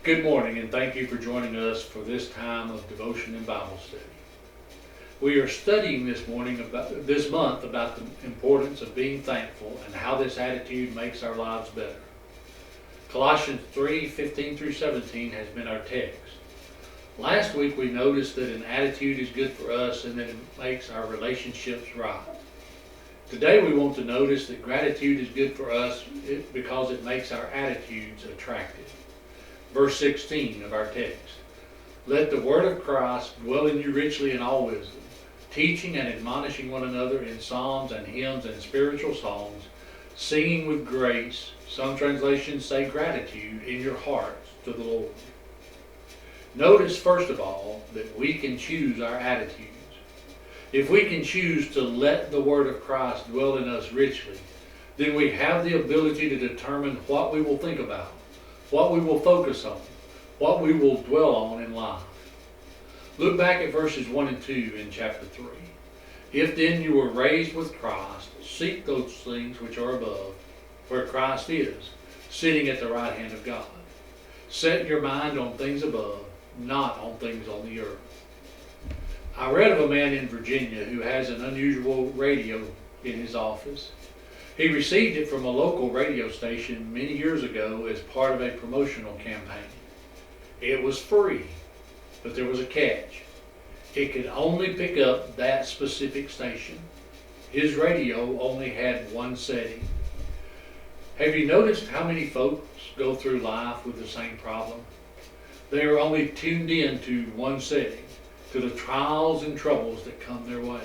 Good morning, and thank you for joining us for this time of devotion and Bible study. We are studying this month about the importance of being thankful and how this attitude makes our lives better. Colossians 3:15 through 17 has been our text. Last week we noticed that an attitude is good for us and that it makes our relationships right. Today we want to notice that gratitude is good for us because it makes our attitudes attractive. Verse 16 of our text. Let the word of Christ dwell in you richly in all wisdom, teaching and admonishing one another in psalms and hymns and spiritual songs, singing with grace, some translations say gratitude, in your hearts to the Lord. Notice first of all that we can choose our attitudes. If we can choose to let the word of Christ dwell in us richly, then we have the ability to determine what we will think about, what we will focus on, what we will dwell on in life. Look back at verses 1 and 2 in chapter 3. If then you were raised with Christ, seek those things which are above, where Christ is, sitting at the right hand of God. Set your mind on things above, not on things on the earth. I read of a man in Virginia who has an unusual radio in his office. He received it from a local radio station many years ago as part of a promotional campaign. It was free, but there was a catch. It could only pick up that specific station. His radio only had one setting. Have you noticed how many folks go through life with the same problem? They are only tuned in to one setting, to the trials and troubles that come their way.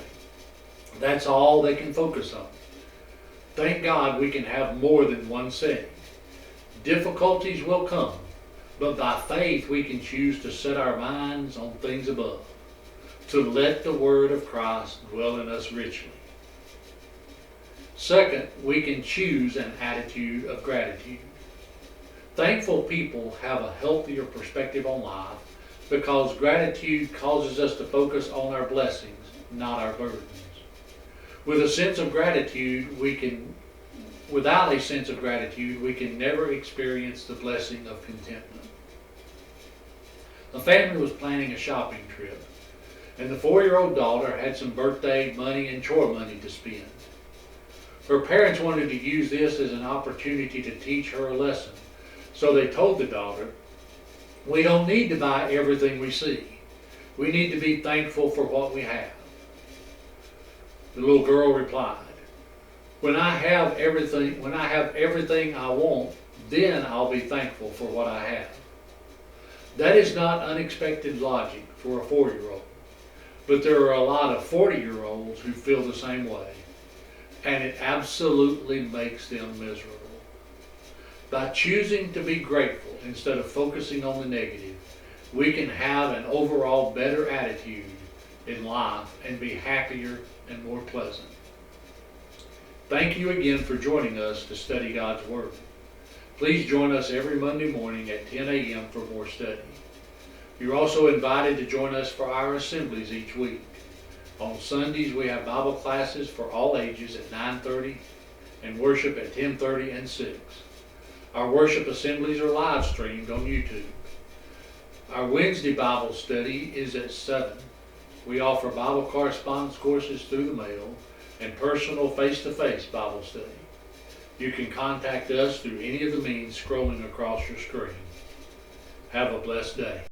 That's all they can focus on. Thank God we can have more than one setting. Difficulties will come, but by faith we can choose to set our minds on things above, to let the word of Christ dwell in us richly. Second, we can choose an attitude of gratitude. Thankful people have a healthier perspective on life because gratitude causes us to focus on our blessings, not our burdens. Without a sense of gratitude, we can never experience the blessing of contentment. A family was planning a shopping trip, and the 4-year-old daughter had some birthday money and chore money to spend. Her parents wanted to use this as an opportunity to teach her a lesson, so they told the daughter, "We don't need to buy everything we see. We need to be thankful for what we have." The little girl replied, when I have everything I want, then I'll be thankful for what I have." That is not unexpected logic for a 4-year-old, but there are a lot of 40-year-olds who feel the same way, and it absolutely makes them miserable. By choosing to be grateful instead of focusing on the negative, we can have an overall better attitude in life and be happier and more pleasant. Thank you again for joining us to study God's Word. Please join us every Monday morning at 10 a.m. for more study. You're also invited to join us for our assemblies each week. On Sundays we have Bible classes for all ages at 9:30 and worship at 10:30 and 6. Our worship assemblies are live streamed on YouTube. Our Wednesday Bible study is at 7. We offer Bible correspondence courses through the mail and personal face-to-face Bible study. You can contact us through any of the means scrolling across your screen. Have a blessed day.